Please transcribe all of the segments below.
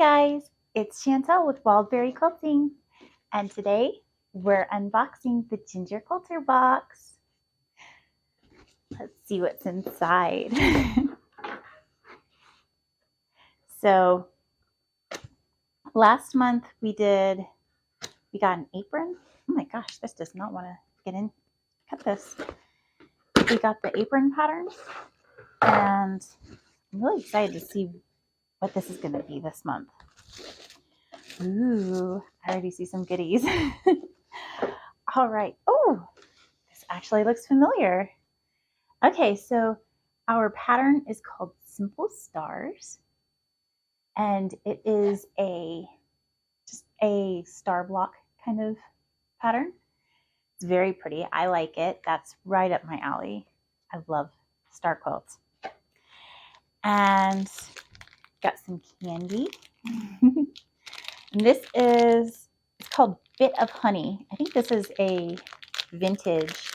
guys, it's Chantel with Wildberry Quilting, and today we're unboxing the Ginger Quilter box. Let's see what's inside. So last month we got an apron. Oh my gosh, this does not want to get in. Cut this. We got the apron patterns, and I'm really excited to see what this is going to be this month. Ooh, I already see some goodies. All right. Oh, this actually looks familiar. Okay, so our pattern is called Simple Stars, and it is just a star block kind of pattern. It's very pretty. I like it. That's right up my alley. I love star quilts. And got some candy. And it's called Bit of Honey. I think this is a vintage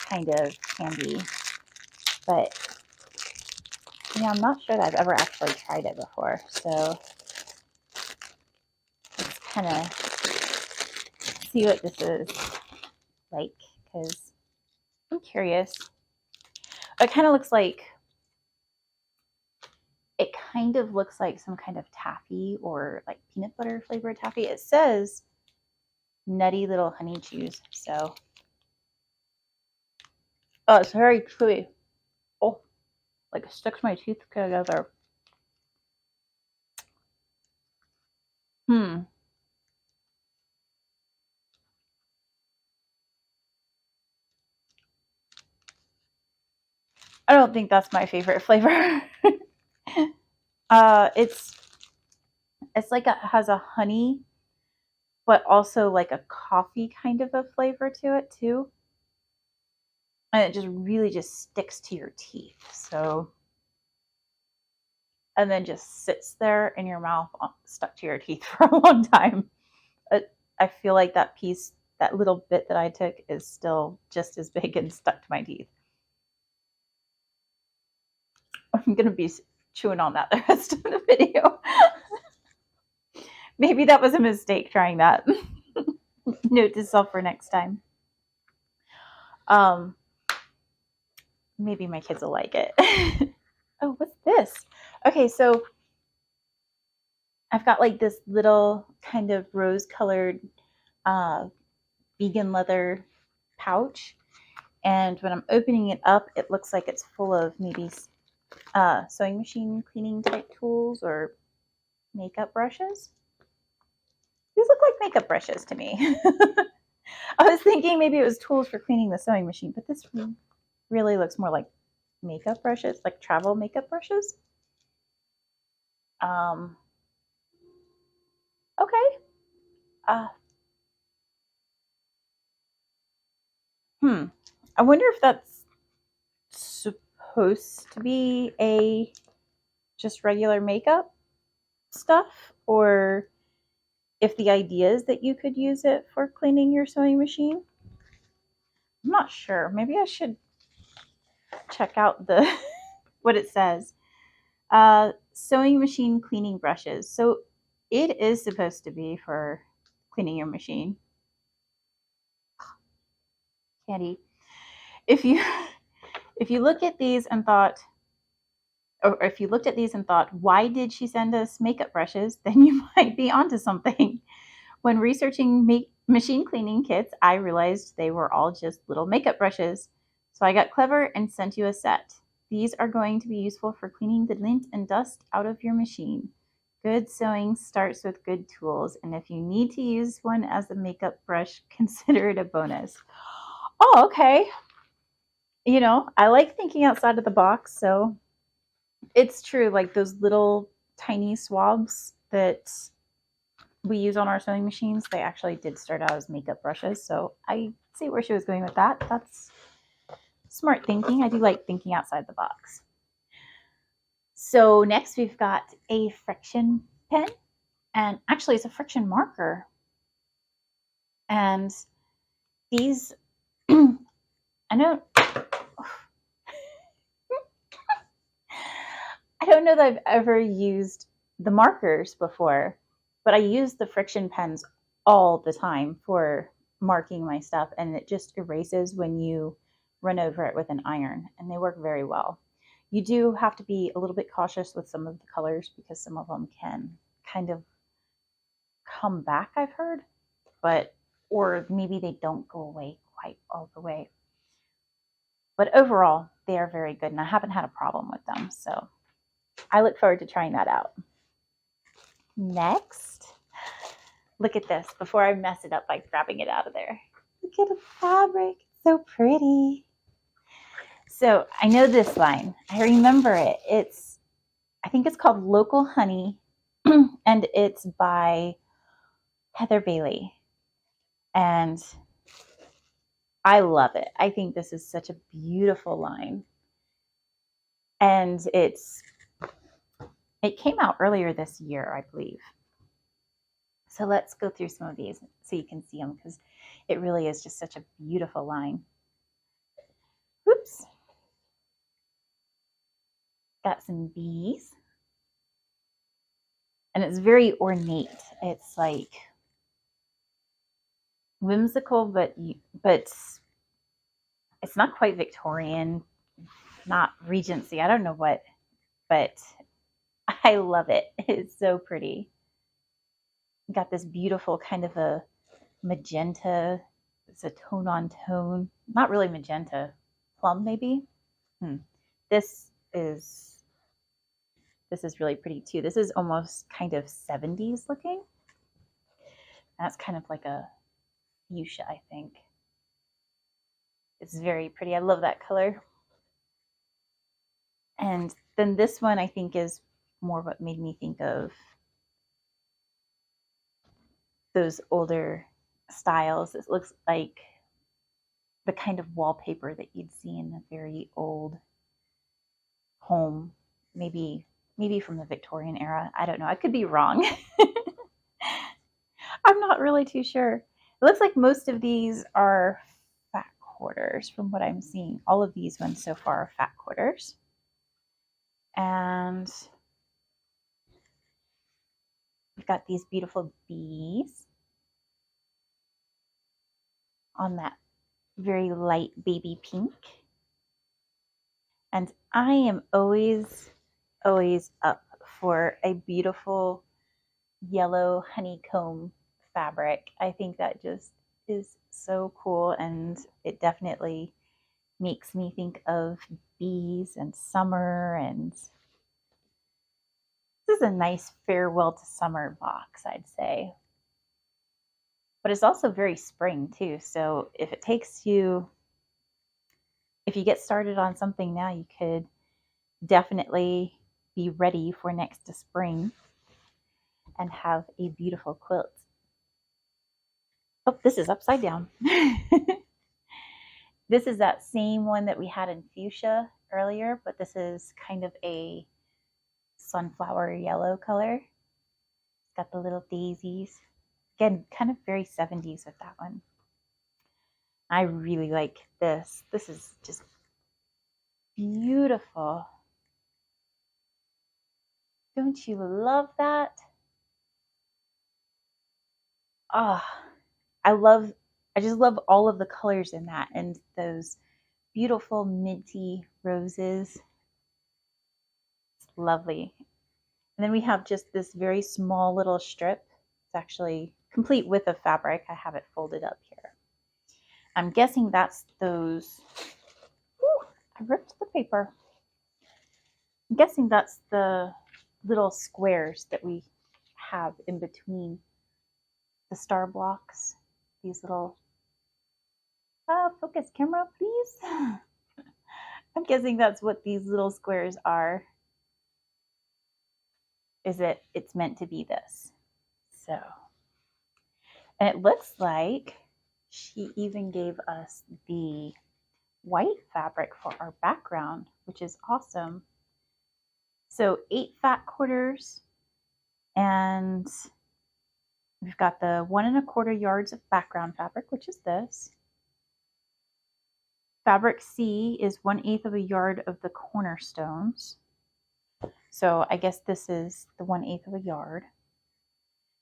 kind of candy, but yeah, I'm not sure that I've ever actually tried it before. So let's kind of see what this is like, because I'm curious. It kind of looks like some kind of taffy or like peanut butter flavored taffy. It says nutty little honey chews. So, oh, it's very chewy. Oh, like it sticks my teeth together. I don't think that's my favorite flavor. It's like it has a honey, but also like a coffee kind of a flavor to it too. And it just really just sticks to your teeth. So, and then just sits there in your mouth, stuck to your teeth for a long time. I feel like that little bit that I took is still just as big and stuck to my teeth. I'm going to be chewing on that the rest of the video. Maybe that was a mistake trying that. Note to self for next time. Maybe my kids will like it. Oh, what's this? Okay, so I've got like this little kind of rose-colored vegan leather pouch, and when I'm opening it up, it looks like it's full of maybe sewing machine cleaning type tools or makeup brushes. These look like makeup brushes to me. I was thinking maybe it was tools for cleaning the sewing machine, but this really looks more like makeup brushes, like travel makeup brushes. Okay. I wonder if that's supposed to be just regular makeup stuff, or if the idea is that you could use it for cleaning your sewing machine. I'm not sure. Maybe I should check out what it says. Sewing machine cleaning brushes. So it is supposed to be for cleaning your machine. Candy. If you look at these and thought, or if you looked at these and thought, why did she send us makeup brushes? Then you might be onto something. When researching machine cleaning kits, I realized they were all just little makeup brushes. So I got clever and sent you a set. These are going to be useful for cleaning the lint and dust out of your machine. Good sewing starts with good tools, and if you need to use one as a makeup brush, consider it a bonus. Oh, okay. You know, I like thinking outside of the box, so it's true, like those little tiny swabs that we use on our sewing machines, they actually did start out as makeup brushes. So I see where she was going with that. That's smart thinking. I do like thinking outside the box. So next we've got a friction pen, and actually it's a friction marker. And these, I don't know that I've ever used the markers before, but I use the friction pens all the time for marking my stuff, and it just erases when you run over it with an iron, and they work very well. You do have to be a little bit cautious with some of the colors because some of them can kind of come back, I've heard, but or maybe they don't go away quite all the way. But overall, they are very good, and I haven't had a problem with them. So I look forward to trying that out. Next, look at this before I mess it up by grabbing it out of there. Look at the fabric. It's so pretty. So I know this line. I remember it. I think it's called Local Honey, and it's by Heather Bailey. And I love it. I think this is such a beautiful line. And it came out earlier this year, I believe. So let's go through some of these so you can see them, because it really is just such a beautiful line. Whoops. Got some bees. And it's very ornate. It's like whimsical, but it's not quite Victorian, not Regency. I don't know what, but I love it. It's so pretty. Got this beautiful kind of a magenta. It's a tone on tone. Not really magenta. Plum, maybe? This is really pretty too. This is almost kind of 70s looking. That's kind of like a fuchsia, I think. It's very pretty. I love that color. And then this one I think is more what made me think of those older styles. It looks like the kind of wallpaper that you'd see in a very old home, maybe from the Victorian era. I don't know. I could be wrong. I'm not really too sure. It looks like most of these are fat quarters from what I'm seeing. All of these ones so far are fat quarters. And we've got these beautiful bees on that very light baby pink. And I am always up for a beautiful yellow honeycomb fabric. I think that just is so cool, and it definitely makes me think of bees and summer, and this is a nice farewell to summer box, I'd say. But it's also very spring too, so if you get started on something now, you could definitely be ready for next to spring and have a beautiful quilt. Oh, this is upside down. This is that same one that we had in fuchsia earlier, but this is kind of a sunflower yellow color. It's got the little daisies. Again, kind of very 70s with that one. I really like this. This is just beautiful. Don't you love that? Oh, I just love all of the colors in that, and those beautiful minty roses. It's lovely. And then we have just this very small little strip. It's actually complete with a fabric. I have it folded up here. I'm guessing that's those. Whew, I ripped the paper. I'm guessing that's the little squares that we have in between the star blocks. These little, focus camera, please. I'm guessing that's what these little squares are. It's meant to be this. So, and it looks like she even gave us the white fabric for our background, which is awesome. So 8 fat quarters, and we've got the 1 1/4 yards of background fabric, which is this. Fabric C is 1/8 of a yard of the cornerstones. So I guess this is the 1/8 of a yard.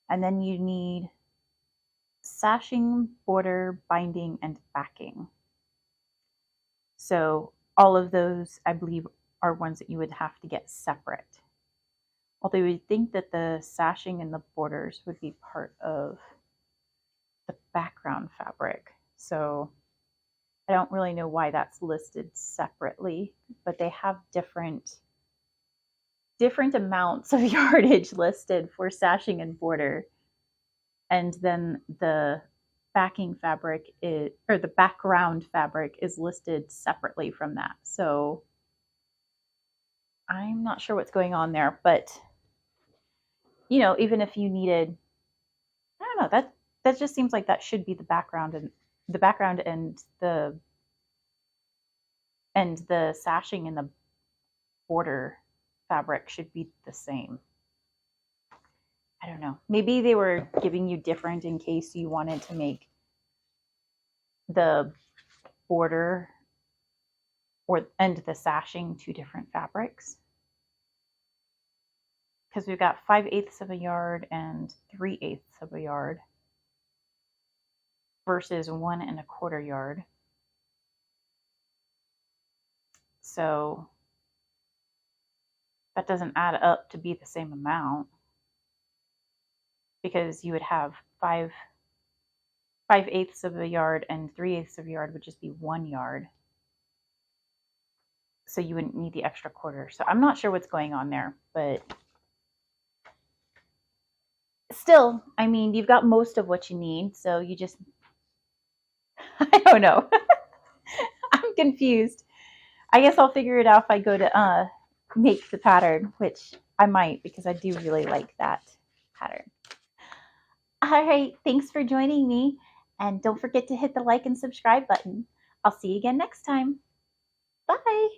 And then you need sashing, border, binding, and backing. So all of those, I believe, are ones that you would have to get separate. Although you would think that the sashing and the borders would be part of the background fabric. So I don't really know why that's listed separately, but they have different amounts of yardage listed for sashing and border. And then the backing fabric is, or the background fabric is listed separately from that. So I'm not sure what's going on there, but you know, even if you needed, I don't know, that just seems like that should be the background, and the background and the sashing and the border fabric should be the same. I don't know. Maybe they were giving you different in case you wanted to make the border and the sashing two different fabrics. Because we've got 5/8 of a yard and 3/8 of a yard versus 1 1/4 yard. So that doesn't add up to be the same amount, because you would have 5/8 of a yard and 3/8 of a yard would just be 1 yard. So you wouldn't need the extra quarter. So I'm not sure what's going on there, but still, I mean, you've got most of what you need. So you just, I don't know. I'm confused. I guess I'll figure it out if I go to make the pattern, which I might, because I do really like that pattern. All right, thanks for joining me. And don't forget to hit the like and subscribe button. I'll see you again next time. Bye.